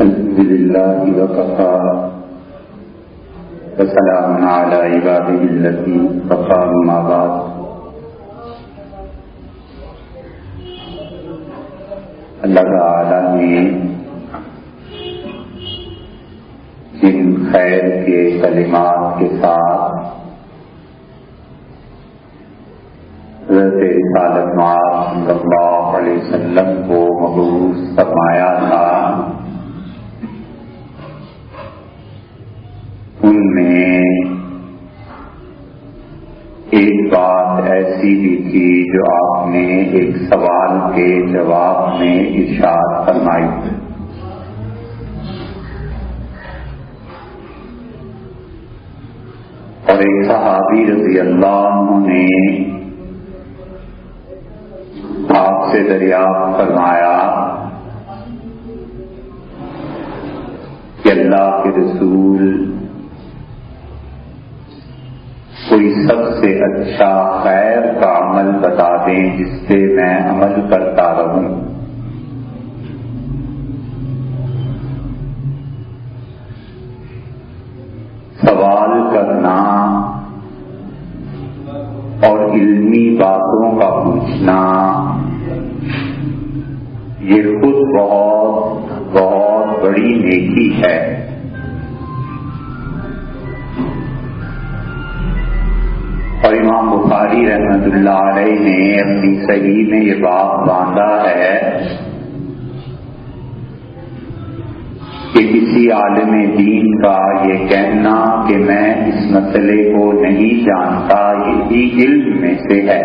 الحمد لله وكفى وسلام على عباده الذين اصطفى أما بعد اللہ تعالی نے جن خیر کے کلمات کے ساتھ حضرت رسالت مآب صلی اللہ علیہ وسلم کو مبعوث فرمایا تھا، ان میں ایک بات ایسی بھی تھی جو آپ نے ایک سوال کے جواب میں ارشاد فرمائی، اور ایک صحابی رضی اللہ عنہ نے آپ سے دریافت فرمایا کہ اللہ کے رسول کوئی سب سے اچھا خیر کا عمل بتا دیں جس سے میں عمل کرتا رہوں۔ سوال کرنا اور علمی باتوں کا پوچھنا یہ خود بہت بڑی نیکی ہے، اور امام بخاری رحمۃ اللہ علیہ نے اپنی صحیح میں یہ بات باندھا ہے کہ کسی عالم دین کا یہ کہنا کہ میں اس مسئلے کو نہیں جانتا یہی علم میں سے ہے۔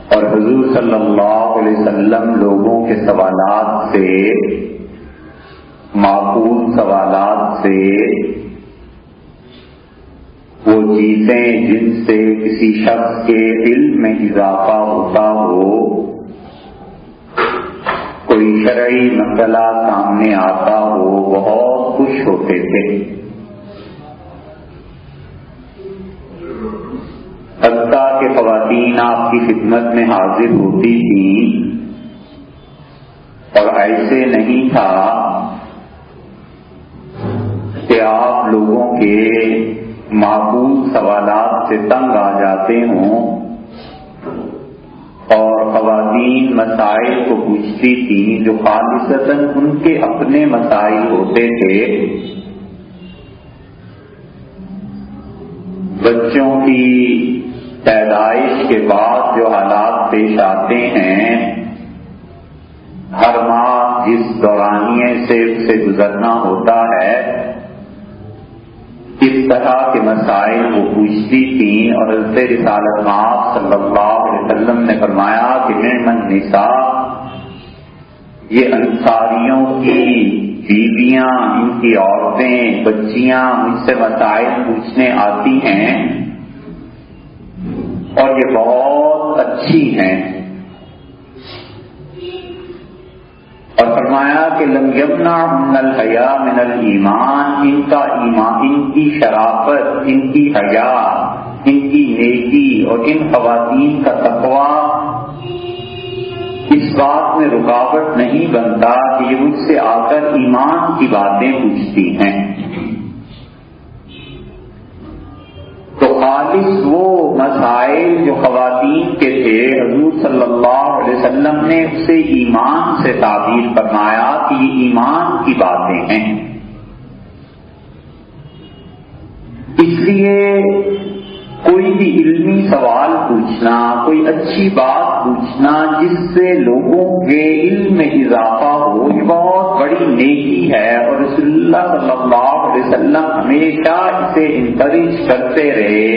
اور حضور صلی اللہ علیہ وسلم لوگوں کے سوالات سے، معقول سوالات سے، وہ چیزیں جن سے کسی شخص کے علم میں اضافہ ہوتا ہو، کوئی شرعی مسئلہ سامنے آتا ہو، بہت خوش ہوتے تھے۔ حتیٰ کہ خواتین آپ کی خدمت میں حاضر ہوتی تھیں، اور ایسے نہیں تھا کہ آپ لوگوں کے معقول سوالات سے تنگ آ جاتے ہوں، اور خواتین مسائل کو پوچھتی تھیں جو خالصتاً ان کے اپنے مسائل ہوتے تھے۔ بچوں کی پیدائش کے بعد جو حالات پیش آتے ہیں، ہر ماہ جس دورانیے سے گزرنا ہوتا ہے، اس طرح کے مسائل وہ پوچھتی تھیں، اور حضرت رسالت مآب صلی اللہ علیہ وسلم نے فرمایا کہ نعم النساء، یہ انصاریوں کی بیویاں، ان کی عورتیں، بچیاں مجھ سے مسائل پوچھنے آتی ہیں، اور یہ بہت اچھی ہیں۔ اور فرمایا کہ لم یمنع من الحیاء من الایمان، ان کا ایمان، ان کی شرافت، ان کی حیا، ان کی نیکی اور ان خواتین کا تقوی اس بات میں رکاوٹ نہیں بنتا کہ یہ مجھ سے آ کر ایمان کی باتیں پوچھتی ہیں۔ تو خالص وہ مسائل جو خواتین کے تھے، حضور صلی اللہ علیہ وسلم نے اسے ایمان سے تعبیر فرمایا کہ یہ ایمان کی باتیں ہیں۔ اس لیے کوئی بھی علمی سوال پوچھنا، کوئی اچھی بات پوچھنا جس سے لوگوں کے علم میں اضافہ ہو، یہ بہت بڑی نیکی ہے، اور رسول اللہ صلی اللہ علیہ وسلم ہمیشہ اسے انکریج کرتے رہے،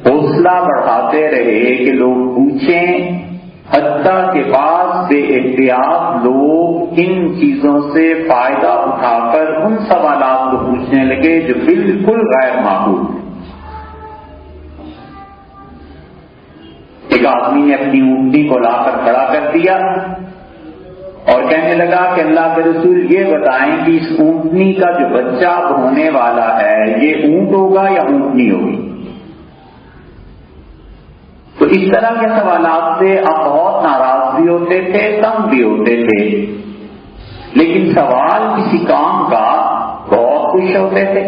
حوصلہ بڑھاتے رہے کہ لوگ پوچھیں، حتیٰ کہ بعض بے احتیاط لوگ ان چیزوں سے فائدہ اٹھا کر ان سوالات کو پوچھنے لگے جو بالکل غیر معقول تھے۔ ایک آدمی نے اپنی اونٹنی کو لا کر کھڑا کر دیا اور کہنے لگا کہ اللہ کے رسول یہ بتائیں کہ اس اونٹنی کا جو بچہ ہونے والا ہے یہ اونٹ ہوگا یا اونٹنی ہوگی؟ تو تو اس طرح کے سوالات سے آپ بہت ناراض بھی ہوتے تھے، تنگ بھی ہوتے تھے، لیکن سوال کسی کام کا بہت خوش ہوتے تھے۔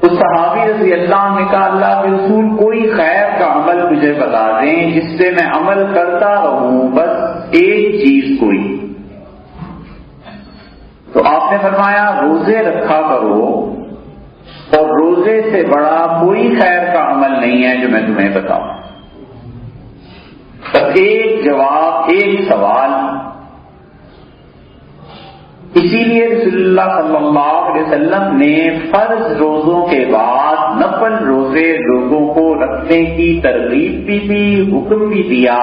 اس صحابی رضی اللہ عنہ نے کہا اللہ کے رسول کوئی خیر کا عمل مجھے بتا دیں جس سے میں عمل کرتا رہوں، بس ایک چیز کوئی۔ تو آپ نے فرمایا روزے رکھا کرو، اور روزے سے بڑا کوئی خیر کا عمل نہیں ہے جو میں تمہیں بتاؤں۔ بس ایک جواب، ایک سوال۔ اسی لیے رسول اللہ صلی اللہ علیہ وسلم نے فرض روزوں کے بعد نفل روزے لوگوں کو رکھنے کی ترغیب بھی دی، حکم بھی دیا،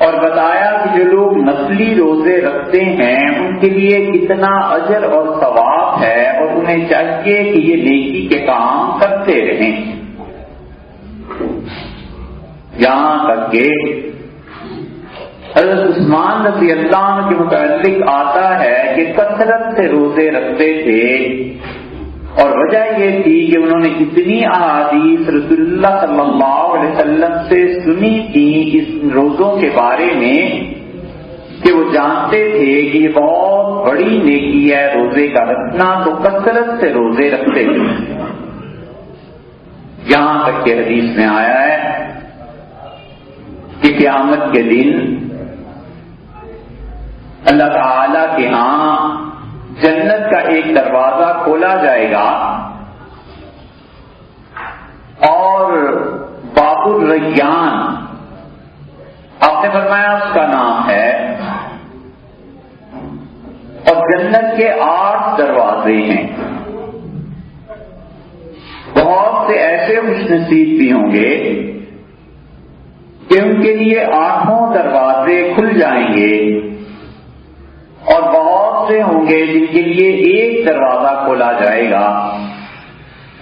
اور بتایا کہ جو لوگ نفلی روزے رکھتے ہیں ان کے لیے کتنا اجر اور ثواب ہے، اور انہیں چاہیے کہ یہ نیکی کے کام کرتے رہیں۔ یہاں تک کہ حضرت عثمان رضی اللہ عنہ کے متعلق آتا ہے کہ کثرت سے روزے رکھتے تھے، اور وجہ یہ تھی کہ انہوں نے اتنی احادیث رسول اللہ صلی اللہ علیہ وسلم سے سنی تھی اس روزوں کے بارے میں کہ وہ جانتے تھے کہ یہ بہت بڑی نیکی ہے روزے کا رکھنا، تو کثرت سے روزے رکھتے تھے۔ یہاں تک کہ حدیث میں آیا ہے کہ قیامت کے دن اللہ تعالی کے ہاں جنت کا ایک دروازہ کھولا جائے گا، اور باب الریان آپ نے فرمایا اس کا نام ہے، اور جنت کے 8 دروازے ہیں۔ بہت سے ایسے خوش نصیب بھی ہوں گے کہ ان کے لیے 8 دروازے کھل جائیں گے، اور بہت سے ہوں گے جن کے لیے ایک دروازہ کھولا جائے گا۔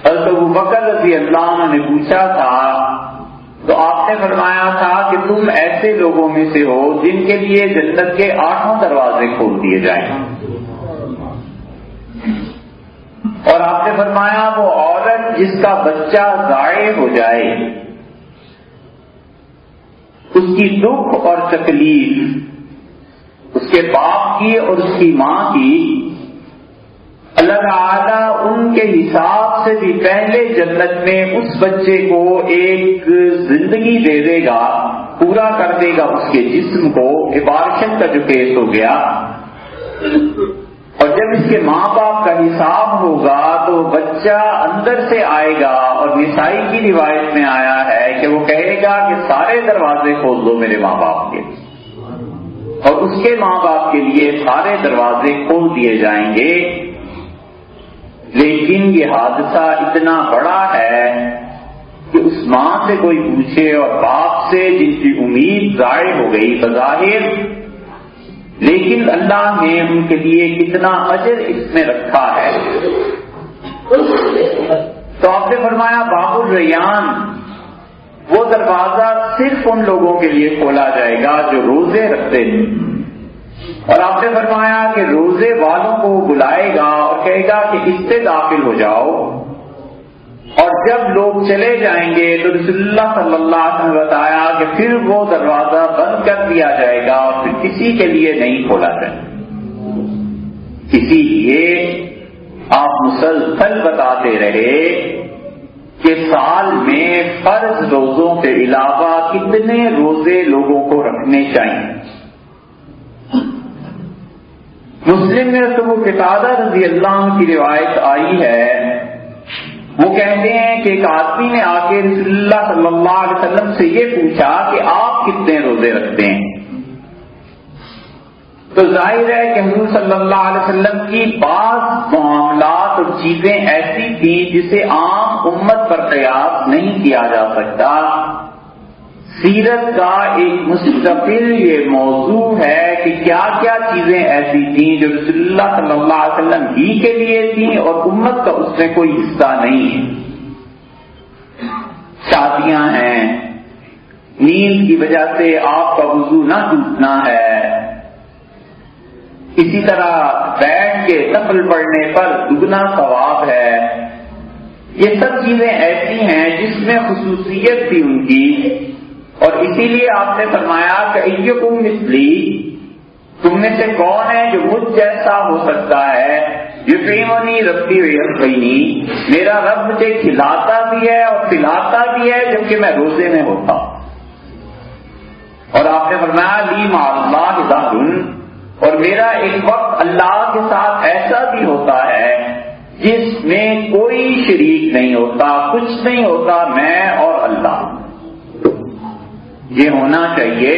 حضرت ابوبکر رضی اللہ عنہ نے پوچھا تھا تو آپ نے فرمایا تھا کہ تم ایسے لوگوں میں سے ہو جن کے لیے جنت کے 8 دروازے کھول دیے جائیں۔ اور آپ نے فرمایا وہ عورت جس کا بچہ ضائع ہو جائے، اس کی دکھ اور تکلیف اس کے باپ کی اور اس کی ماں کی، اللہ تعالیٰ ان کے حساب سے بھی پہلے جنت میں اس بچے کو ایک زندگی دے دے گا، پورا کر دے گا اس کے جسم کو۔ ابارشن کا جو کیس ہو گیا، اور جب اس کے ماں باپ کا حساب ہوگا تو بچہ اندر سے آئے گا، اور نسائی کی روایت میں آیا ہے کہ وہ کہے گا کہ سارے دروازے کھول دو میرے ماں باپ کے، اور اس کے ماں باپ کے لیے سارے دروازے کھول دیے جائیں گے۔ لیکن یہ حادثہ اتنا بڑا ہے کہ اس ماں سے کوئی پوچھے اور باپ سے جن کی امید ضائع ہو گئی بظاہر، لیکن اللہ نے ان کے لیے کتنا اجر اس میں رکھا ہے۔ تو آپ نے فرمایا باب الریان، وہ دروازہ صرف ان لوگوں کے لیے کھولا جائے گا جو روزے رکھتے ہیں، اور آپ نے فرمایا کہ روزے والوں کو بلائے گا اور کہے گا کہ اس سے داخل ہو جاؤ، اور جب لوگ چلے جائیں گے تو رسول اللہ صلی اللہ علیہ وسلم نے بتایا کہ پھر وہ دروازہ بند کر دیا جائے گا اور پھر کسی کے لیے نہیں کھولا جائے گا۔ اسی لیے آپ مسلسل بتاتے رہے کہ سال میں فرض روزوں کے علاوہ کتنے روزے لوگوں کو رکھنے چاہیے۔ مسلم میں ابو قتادہ رضی اللہ عنہ کی روایت آئی ہے، وہ کہتے ہیں کہ ایک آدمی نے آ کے رسول اللہ صلی اللہ علیہ وسلم سے یہ پوچھا کہ آپ کتنے روزے رکھتے ہیں؟ تو ظاہر ہے کہ حضور صلی اللہ علیہ وسلم کی بعض معاملات اور چیزیں ایسی تھیں جسے عام امت پر قیاس نہیں کیا جا سکتا۔ سیرت کا ایک مستقل یہ موضوع ہے کہ کیا کیا چیزیں ایسی تھیں جو رسول اللہ صلی اللہ علیہ وسلم ہی کے لیے تھیں اور امت کا اس میں کوئی حصہ نہیں ہے۔ شادیاں ہیں، نیند کی وجہ سے آپ کا وضو نہ ٹوٹنا ہے، اسی طرح بیٹھ کے نفل پڑھنے پر دگنا ثواب ہے، یہ سب چیزیں ایسی ہیں جس میں خصوصیت تھی ان کی، اور اسی لیے آپ نے فرمایا کہ ایکم مثلی، تم میں سے کون ہے جو مجھ جیسا ہو سکتا ہے؟ یطعمنی ربی ویسقینی، میرا رب مجھے کھلاتا بھی ہے اور پلاتا بھی ہے جبکہ میں روزے میں ہوتا ہوں۔ اور آپ نے فرمایا لی مع اللہ ظہر، اور میرا ایک وقت اللہ کے ساتھ ایسا بھی ہوتا ہے جس میں کوئی شریک نہیں ہوتا، کچھ نہیں ہوتا، میں اور اللہ۔ یہ ہونا چاہیے،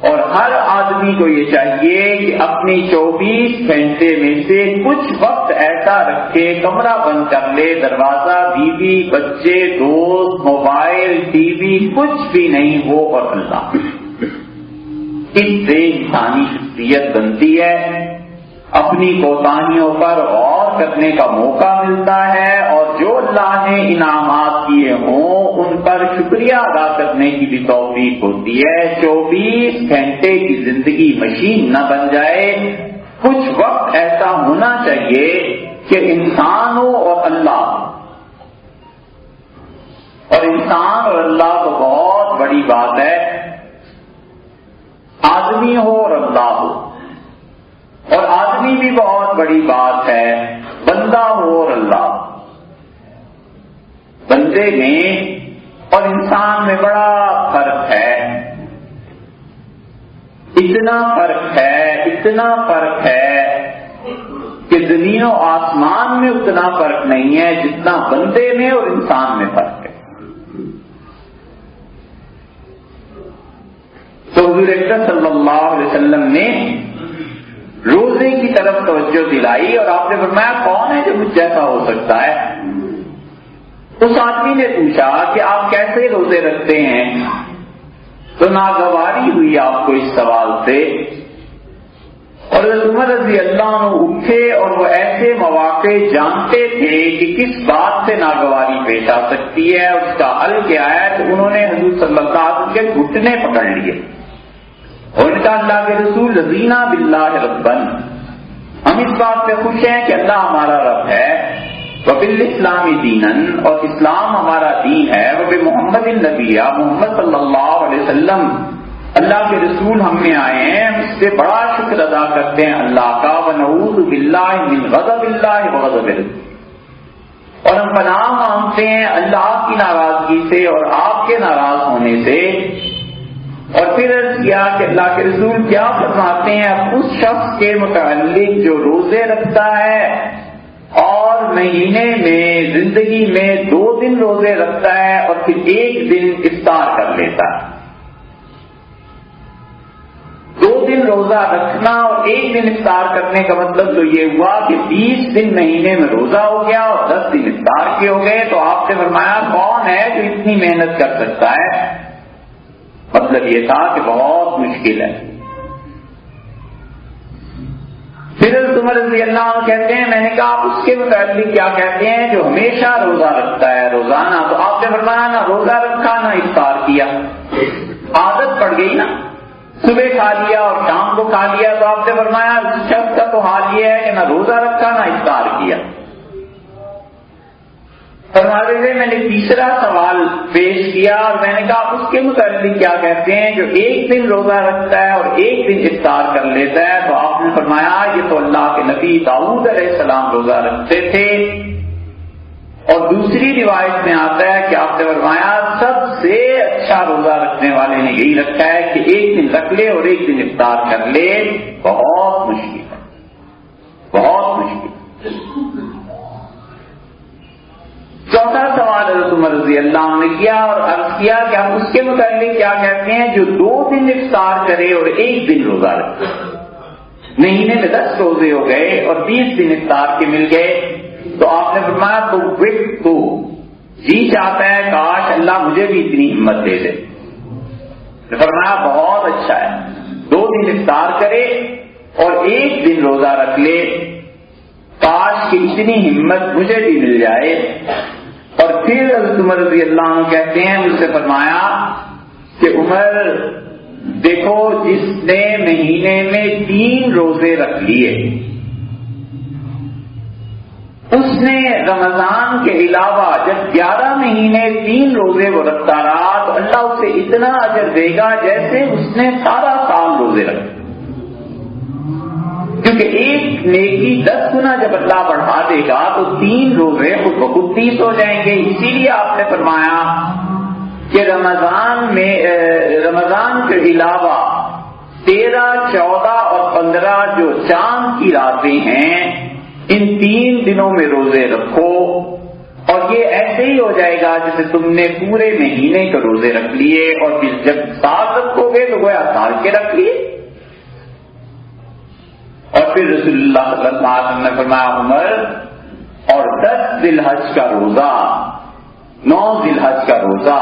اور ہر آدمی کو یہ چاہیے کہ اپنی 24 گھنٹے میں سے کچھ وقت ایسا رکھے، کمرہ بند کر لے، دروازہ، بیوی، بچے، دوست، موبائل، ٹی وی، کچھ بھی نہیں، وہ اور اللہ۔ اس سے انسانی شخصیت بنتی ہے، اپنی کوتاہیوں پر غور کرنے کا موقع ملتا ہے، اور جو اللہ نے انعامات کیے ہوں ان پر شکریہ ادا کرنے کی بھی توفیق ہوتی ہے۔ 24 گھنٹے کی زندگی مشین نہ بن جائے، کچھ وقت ایسا ہونا چاہیے کہ انسان ہو اور اللہ، اور انسان اور اللہ تو بہت بڑی بات ہے، آدمی ہو اور اللہ ہو، اور آدمی بھی بہت بڑی بات ہے، بندہ ہو اور اللہ۔ بندے میں اور انسان میں بڑا فرق ہے، اتنا فرق ہے کہ زمین و آسمان میں اتنا فرق نہیں ہے جتنا بندے میں اور انسان میں فرق ہے۔ تو حضور اکرم صلی اللہ علیہ وسلم نے روزے کی طرف توجہ دلائی، اور آپ نے فرمایا کون ہے جو مجھ جیسا ہو سکتا ہے؟ اس آدمی نے پوچھا کہ آپ کیسے روزے رکھتے ہیں؟ تو ناگواری ہوئی آپ کو اس سوال سے، اور عمر رضی اللہ عنہ اٹھے، اور وہ ایسے مواقع جانتے تھے کہ کس بات سے ناگواری پیش آ سکتی ہے، اس کا حل کیا ہے، تو انہوں نے حضور صلی اللہ علیہ وسلم کے گھٹنے پکڑ لیے اور ان کا اللہ کے رسول رضینا باللہ ربًا، ہم اس بات پہ خوش ہیں کہ اللہ ہمارا رب ہے، وبالاسلام دینن، اور اسلام ہمارا دین ہے، وبمحمد النبی، محمد صلی اللہ علیہ وسلم اللہ کے رسول ہم میں آئے ہیں، ہم اس سے بڑا شکر ادا کرتے ہیں اللہ کا، ونعوذ باللہ من غضب اللہ وغضبہ، اور ہم پناہ مانگتے ہیں اللہ کی ناراضگی سے اور آپ کے ناراض ہونے سے۔ اور پھر عرض کیا کہ اللہ کے رسول کیا فرماتے ہیں اب اس شخص کے متعلق جو روزے رکھتا ہے اور مہینے میں زندگی میں 2 دن روزے رکھتا ہے اور پھر 1 دن افطار کر لیتا ہے؟ 2 دن روزہ رکھنا اور 1 دن افطار کرنے کا مطلب تو یہ ہوا کہ 20 دن مہینے میں روزہ ہو گیا اور 10 دن افطار کے ہو گئے۔ تو آپ نے فرمایا کون ہے جو اتنی محنت کر سکتا ہے؟ مطلب یہ تھا کہ بہت مشکل ہے۔ پھر عمر رضی اللہ عنہ کہتے ہیں میں نے کہا آپ اس کے متعلق کیا کہتے ہیں جو ہمیشہ روزہ رکھتا ہے روزانہ؟ تو آپ نے فرمایا نہ روزہ رکھا نہ افطار کیا، عادت پڑ گئی نا، صبح کھا لیا اور شام کو کھا لیا۔ تو آپ نے فرمایا اس شخص کا تو حال یہ ہے کہ نہ روزہ رکھا نہ افطار کیا۔ فرماتے تھے میں نے تیسرا سوال پیش کیا اور میں نے کہا آپ اس کے متعلق کیا کہتے ہیں جو 1 دن روزہ رکھتا ہے اور 1 دن افطار کر لیتا ہے؟ تو آپ نے فرمایا یہ تو اللہ کے نبی داؤد علیہ السلام روزہ رکھتے تھے، اور دوسری روایت میں آتا ہے کہ آپ نے فرمایا سب سے اچھا روزہ رکھنے والے نے یہی رکھا ہے کہ 1 دن رکھ لے اور 1 دن افطار کر لے۔ بہت مشکل ہے، بہت مشکل۔ چوتھا سوال حضرت عمر رضی اللہ عنہ نے کیا اور عرض کیا کہ ہم اس کے متعلق کیا کہتے ہیں جو 2 دن افطار کرے اور 1 دن روزہ رکھے؟ مہینے میں 10 روزے ہو گئے اور 20 دن افطار کے مل گئے۔ تو آپ نے فرمایا تو جی چاہتا ہے کاش اللہ مجھے بھی اتنی ہمت دے دے۔ فرمایا بہت اچھا ہے، 2 دن افطار کرے اور 1 دن روزہ رکھ لے، کاش کی اتنی ہمت مجھے بھی مل جائے۔ اور پھر حضرت عمر رضی اللہ عنہ کہتے ہیں مجھ سے فرمایا کہ عمر دیکھو جس نے مہینے میں 3 روزے رکھ لیے اس نے رمضان کے علاوہ جب 11 مہینے 3 روزے وہ رکھتا رہا تو اللہ اسے اتنا اجر دے گا جیسے اس نے سارا سال روزے رکھے، کیونکہ ایک نیکی 10 گنا جب اللہ بڑھا دے گا تو 3 روزے خود بخود 30 ہو جائیں گے۔ اسی لیے آپ نے فرمایا کہ رمضان کے علاوہ 13، 14 اور 15 جو چاند کی راتیں ہیں، ان 3 دنوں میں روزے رکھو، اور یہ ایسے ہی ہو جائے گا جیسے تم نے پورے مہینے کے روزے رکھ لیے، اور پھر جب سال رکھو گے تو گویا سال کے رکھ لیے۔ اور پھر رسول اللہ صلی اللہ علیہ وسلم نے فرمایا عمر، اور 10 ذی الحج کا روزہ، 9 ذی الحج کا روزہ،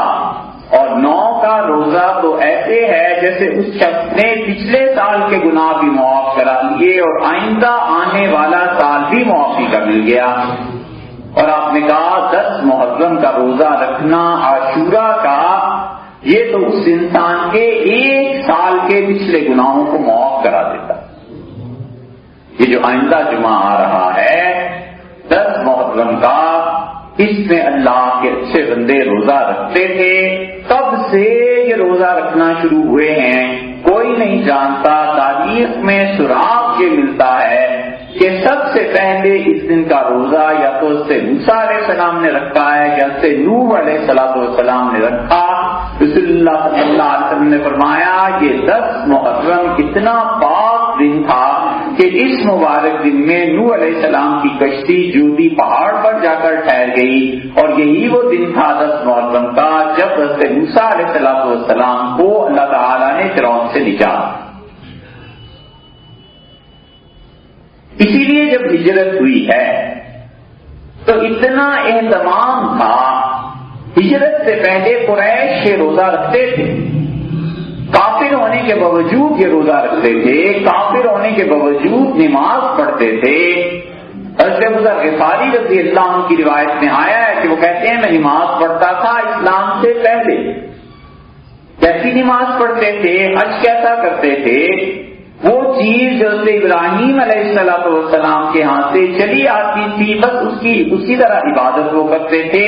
اور 9 کا روزہ تو ایسے ہے جیسے اس شخص نے پچھلے سال کے گناہ بھی معاف کرا لیے اور آئندہ آنے والا سال بھی معافی کا مل گیا۔ اور آپ نے کہا 10 محرم کا روزہ رکھنا عاشورہ کا، یہ تو اس انسان کے 1 سال کے پچھلے گناہوں کو معاف کرا دیتا۔ یہ جو آئندہ جمعہ آ رہا ہے 10 محرم کا، اس میں اللہ کے اچھے بندے روزہ رکھتے تھے، تب سے یہ روزہ رکھنا شروع ہوئے ہیں۔ کوئی نہیں جانتا، تاریخ میں سراغ یہ ملتا ہے کہ سب سے پہلے اس دن کا روزہ یا تو اس سے موسیٰ علیہ السلام نے رکھا ہے یا اس سے نوح علیہ السلام نے رکھا۔ رسول اللہ صلی اللہ علیہ وسلم نے فرمایا یہ 10 محرم اتنا پاک دن تھا کہ اس مبارک دن میں نوح علیہ السلام کی کشتی جودی پہاڑ پر جا کر ٹھہر گئی، اور یہی وہ دن تھا 10 محرم کا جب حضرت موسیٰ علیہ السلام کو اللہ تعالیٰ نے فرعون سے نجات۔ اسی لیے جب ہجرت ہوئی ہے تو اتنا اہتمام تھا، ہجرت سے پہلے قریش یہ روزہ رکھتے تھے، کافر ہونے کے باوجود یہ روزہ رکھتے تھے، کافر ہونے کے باوجود نماز پڑھتے تھے۔ حضرت ابو ذر غفاری رضی اللہ عنہ کی روایت میں آیا ہے کہ وہ کہتے ہیں میں نماز پڑھتا تھا اسلام سے پہلے۔ کیسی نماز پڑھتے تھے، حج کیسا کرتے تھے؟ وہ چیز جو ابراہیم علیہ السلام کے ہاں سے چلی آتی تھی بس اسی طرح عبادت وہ کرتے تھے۔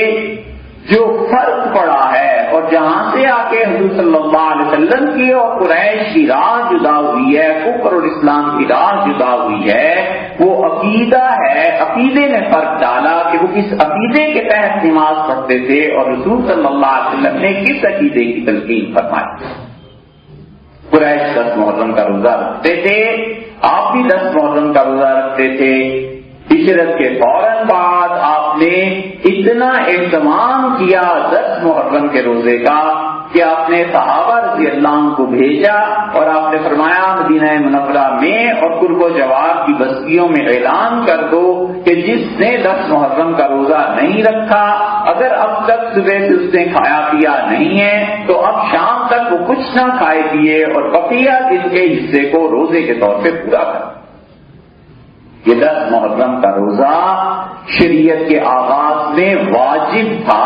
جو فرق پڑا ہے اور جہاں سے آ کے حضور صلی اللہ علیہ وسلم کی اور قریش کی راہ جدا ہوئی ہے، کفر اور اسلام کی راہ جدا ہوئی ہے، وہ عقیدہ ہے۔ عقیدے نے فرق ڈالا کہ وہ کس عقیدے کے تحت نماز پڑھتے تھے اور رسول صلی اللہ علیہ وسلم نے کس عقیدے کی تلقین فرمائی۔ قریش 10 محرم کا روزہ رکھتے تھے، آپ بھی 10 محرم کا روزہ رکھتے تھے۔ ہجرت کے فوراً بعد آپ نے اتنا اہتمام کیا 10 محرم کے روزے کا کہ آپ نے صحابہ رضی اللہ عنہ کو بھیجا اور آپ نے فرمایا مدینہ منورہ میں اور قرب و جوار کی بستیوں میں اعلان کر دو کہ جس نے 10 محرم کا روزہ نہیں رکھا، اگر اب تک صبح سے اس نے کھایا پیا نہیں ہے تو اب شام تک وہ کچھ نہ کھائے پیے اور بقیہ دن کے حصے کو روزے کے طور پہ پورا کر۔ یہ 10 محرم کا روزہ شریعت کے آغاز میں واجب تھا،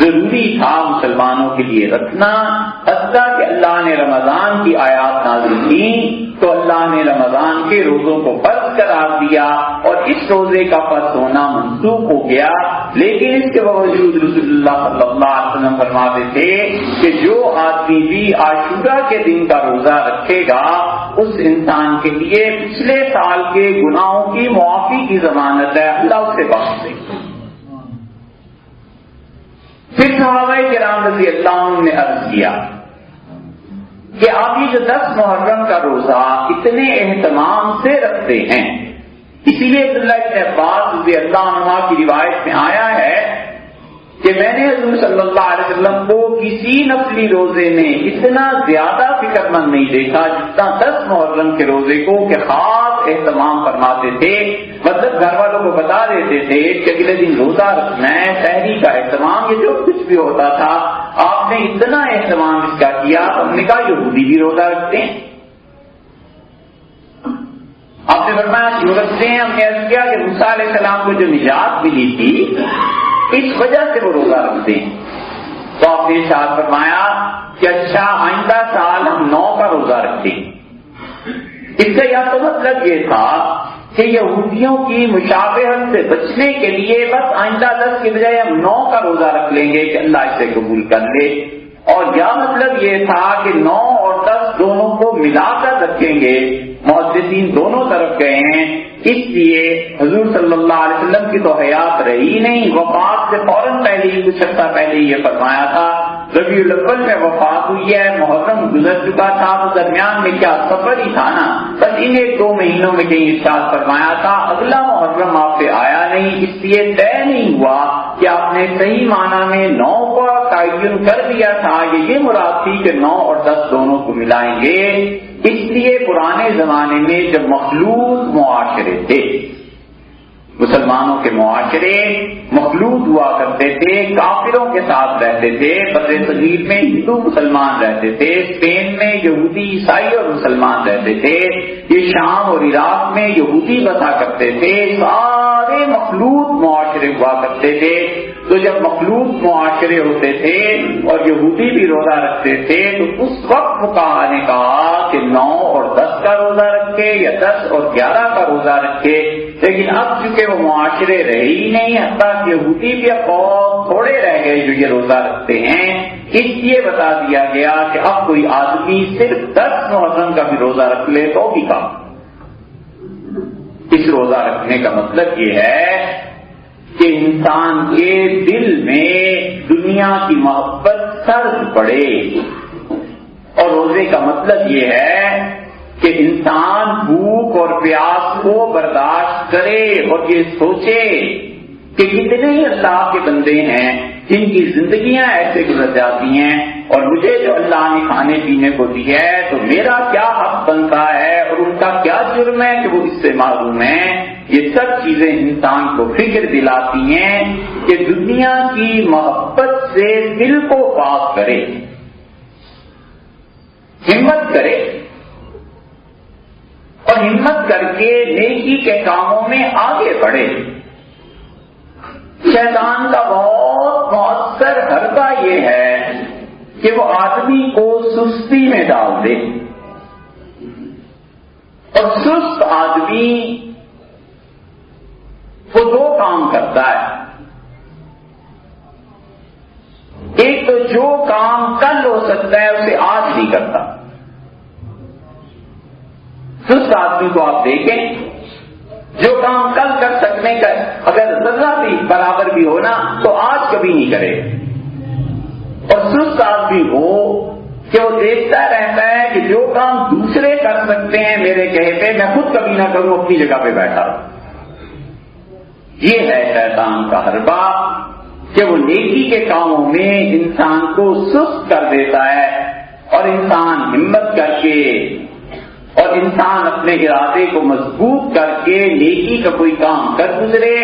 ضروری تھا مسلمانوں کے لیے رکھنا، حتیٰ کہ اللہ نے رمضان کی آیات نازل کی تو اللہ نے رمضان کے روزوں کو فرض قرار دیا اور اس روزے کا فرض ہونا منسوخ ہو گیا، لیکن اس کے باوجود رسول اللہ صلی اللہ علیہ وسلم فرماتے تھے کہ جو آدمی بھی عاشورہ کے دن کا روزہ رکھے گا اس انسان کے لیے پچھلے سال کے گناہوں کی معافی کی ضمانت ہے، اللہ اسے بخش دے گا۔ پھر صحابہ کرام رضی اللہ عنہ نے عرض کیا کہ آپ یہ جو 10 محرم کا روزہ اتنے اہتمام سے رکھتے ہیں، اسی لیے عبداللہ ابن عباس رضی اللہ عنہ کی روایت میں آیا ہے کہ میں نے حضور صلی اللہ علیہ وسلم کو کسی نفلی روزے میں اتنا زیادہ فکر مند نہیں دیکھا جتنا 10 محرم کے روزے کو کہ خاص اہتمام فرماتے تھے، مطلب گھر والوں کو بتا دیتے تھے کہ اگلے دن روزہ رکھنا ہے، سحری کا اہتمام، یہ جو کچھ بھی ہوتا تھا آپ نے اتنا اہتمام اس کا کیا۔ ہم نے کہا یہودی بھی روزہ رکھتے ہیں، آپ نے فرمایا کیوں رکھتے ہیں؟ ہم نے عرض کیا کہ موسیٰ علیہ السلام کو جو نجات ملی تھی اس وجہ سے وہ روزہ رکھتے ہیں، تو آپ نے ارشاد فرمایا کہ اچھا آئندہ سال ہم 9 کا روزہ رکھتے ہیں۔ اس کا یا تو مطلب یہ تھا کہ یہودیوں کی مشابہت سے بچنے کے لیے بس آئندہ 10 کے بجائے ہم 9 کا روزہ رکھ لیں گے کہ اللہ اسے قبول کر لے، اور یا مطلب یہ تھا کہ 9 اور 10 دونوں کو ملا کر رکھیں گے۔ محدثین دونوں طرف گئے ہیں، اس لیے حضور صلی اللہ علیہ وسلم کی تو حیات رہی نہیں، وفات سے فوراً پہلے ہی کچھ عرصہ پہلے یہ فرمایا تھا ربیع الاول میں وفات ہوئی ہے، محرم گزر چکا تھا، تو درمیان میں کیا سفر ہی تھا نا، بس ان 1-2 مہینوں میں کہیں ارشاد فرمایا تھا، اگلا محرم آپ پہ آیا نہیں، اس لیے طے نہیں ہوا کہ آپ نے صحیح معنی میں 9 کا تعین کر دیا تھا، یہ مراد تھی کہ 9 اور 10 دونوں کو ملائیں گے۔ اس لیے پرانے زمانے میں جب مخلوط معاشرے تھے، مسلمانوں کے معاشرے مخلوط ہوا کرتے تھے، کافروں کے ساتھ رہتے تھے، بر صغیر میں ہندو مسلمان رہتے تھے، اسپین میں یہودی عیسائی اور مسلمان رہتے تھے، یہ شام اور عراق میں یہودی بسا کرتے تھے، سارے مخلوط معاشرے ہوا کرتے تھے۔ تو جب مخلوط معاشرے ہوتے تھے اور یہودی بھی روزہ رکھتے تھے تو اس وقت فقہا نے کہا کہ 9 اور 10 کا روزہ رکھے یا 10 اور 11 کا روزہ رکھے، لیکن اب چونکہ وہ معاشرے رہے ہی نہیں، حتیٰ کہ یہودی بھی اب بہت تھوڑے رہ گئے جو یہ روزہ رکھتے ہیں، اس لیے بتا دیا گیا کہ اب کوئی آدمی صرف 10 محرم کا بھی روزہ رکھ لے تو بھی کام۔ اس روزہ رکھنے کا مطلب یہ ہے کہ انسان کے دل میں دنیا کی محبت سرد پڑے، اور روزے کا مطلب یہ ہے کہ انسان بھوک اور پیاس کو برداشت کرے اور یہ سوچے کہ کتنے ہی اللہ کے بندے ہیں جن کی زندگیاں ایسے گزر جاتی ہیں، اور مجھے جو اللہ نے کھانے پینے کو دی ہے تو میرا کیا حق بنتا ہے اور ان کا کیا جرم ہے کہ وہ اس سے معروم ہیں۔ یہ سب چیزیں انسان کو فکر دلاتی ہیں کہ دنیا کی محبت سے دل کو پاک کرے، ہمت کرے، اور ہمت کر کے نیکی کے کاموں میں آگے بڑھے۔ شیطان کا بہت مؤثر حربہ یہ ہے کہ وہ آدمی کو سستی میں ڈال دے، اور سست آدمی وہ 2 کام کرتا ہے، ایک تو جو کام کل ہو سکتا ہے اسے آج نہیں کرتا۔ سست آدمی کو آپ دیکھیں، جو کام کل کر سکنے کا اگر ذرہ بھی برابر بھی ہونا تو آج کبھی نہیں کرے، اور سست آدمی ہو کہ وہ دیکھتا رہتا ہے کہ جو کام دوسرے کر سکتے ہیں میرے کہے پہ میں خود کبھی نہ کروں، اپنی جگہ پہ بیٹھا رہوں۔ یہ ہے شیطان کا حربہ کہ وہ نیکی کے کاموں میں انسان کو سست کر دیتا ہے، اور انسان ہمت کر کے اور انسان اپنے ارادے کو مضبوط کر کے نیکی کا کوئی کام کر گزرے،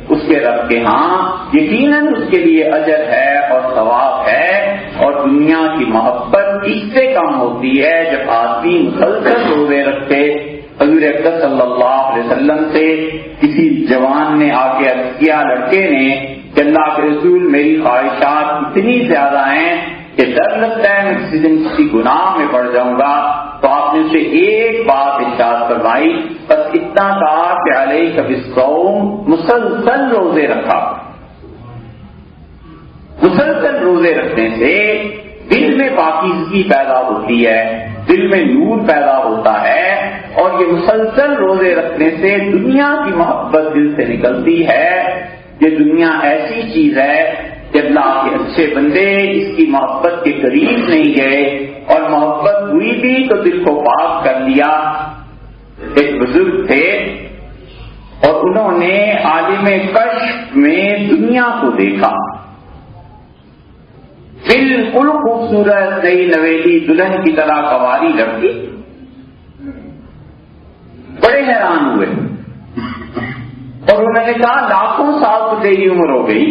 اس کے رب کے ہاں یقیناً اس کے لیے اجر ہے اور ثواب ہے، اور دنیا کی محبت اس سے کم ہوتی ہے جب آدمی مسلسل روزے رکھتے۔ حضور اکرم صلی اللہ علیہ وسلم سے کسی جوان نے آ کے عرض کیا، لڑکے نے، کہ اللہ کے رسول میری خواہشات اتنی زیادہ ہیں کہ ڈر لگتا ہے میں کسی دن کسی گناہ میں پڑ جاؤں گا، تو آپ نے اسے ایک بات ارشاد فرمائی، بس اتنا کہا کہ علیک بالصوم، مسلسل روزے رکھا۔ مسلسل روزے رکھنے سے دل میں پاکیزگی پیدا ہوتی ہے، دل میں نور پیدا ہوتا ہے، اور یہ مسلسل روزے رکھنے سے دنیا کی محبت دل سے نکلتی ہے۔ یہ دنیا ایسی چیز ہے کہ اللہ کے اچھے بندے اس کی محبت کے قریب نہیں گئے، اور محبت ہوئی بھی تو دل کو پاک کر لیا۔ ایک بزرگ تھے اور انہوں نے عالم کشف میں دنیا کو دیکھا، بالکل خوبصورت نئی نویلی دلہن کی طرح کنواری لڑکی، بڑے حیران ہوئے، اور انہوں نے کہا لاکھوں سال تو تیری عمر ہو گئی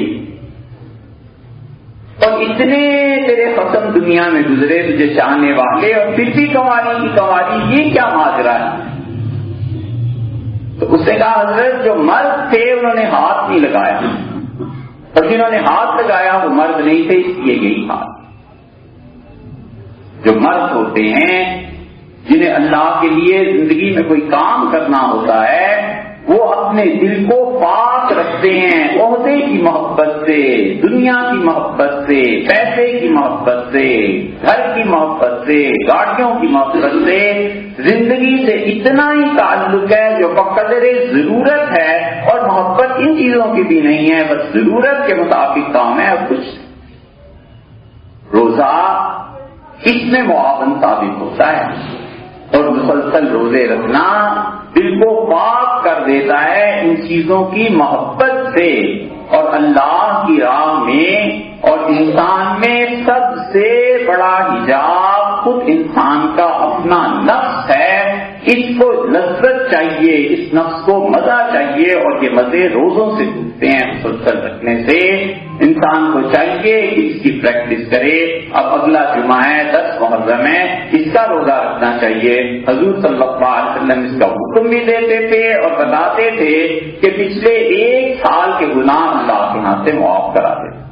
اور اتنے تیرے قسم دنیا میں گزرے تجھے چاہنے والے، اور پھر بھی کنواری کی کنواری، یہ کیا ماجرا ہے؟ تو اس نے کہا حضرت جو مرد تھے انہوں نے ہاتھ نہیں لگایا، اور جنہوں نے ہاتھ لگایا وہ مرد نہیں تھے، اس لیے یہی ہاتھ۔ جو مرد ہوتے ہیں جنہیں اللہ کے لیے زندگی میں کوئی کام کرنا ہوتا ہے، وہ اپنے دل کو پاک رکھتے ہیں عہدے کی محبت سے، دنیا کی محبت سے، پیسے کی محبت سے، گھر کی محبت سے، گاڑیوں کی محبت سے، زندگی سے اتنا ہی تعلق ہے جو بقدر ضرورت ہے، اور محبت ان چیزوں کی بھی نہیں ہے، بس ضرورت کے مطابق کام ہے اور کچھ۔ روزہ اس میں معاون ثابت ہوتا ہے، اور مسلسل روزے رکھنا دل کو پاک کر دیتا ہے ان چیزوں کی محبت سے، اور اللہ کی راہ میں اور انسان میں سب سے بڑا حجاب خود انسان کا اپنا نفس ہے۔ اس کو لذت چاہیے، اس نفس کو مزہ چاہیے، اور یہ مزے روزوں سے ملتے ہیں مسلسل رکھنے سے۔ انسان کو چاہیے کہ اس کی پریکٹس کرے۔ اب اگلا جمعہ ہے 10 محرم ہے، اس کا روزہ رکھنا چاہیے۔ حضور صلی اللہ علیہ وسلم اس کا حکم بھی دیتے تھے اور بتاتے تھے کہ پچھلے 1 سال کے گناہ اللہ کے ہاتھ سے معاف کرا دیتے۔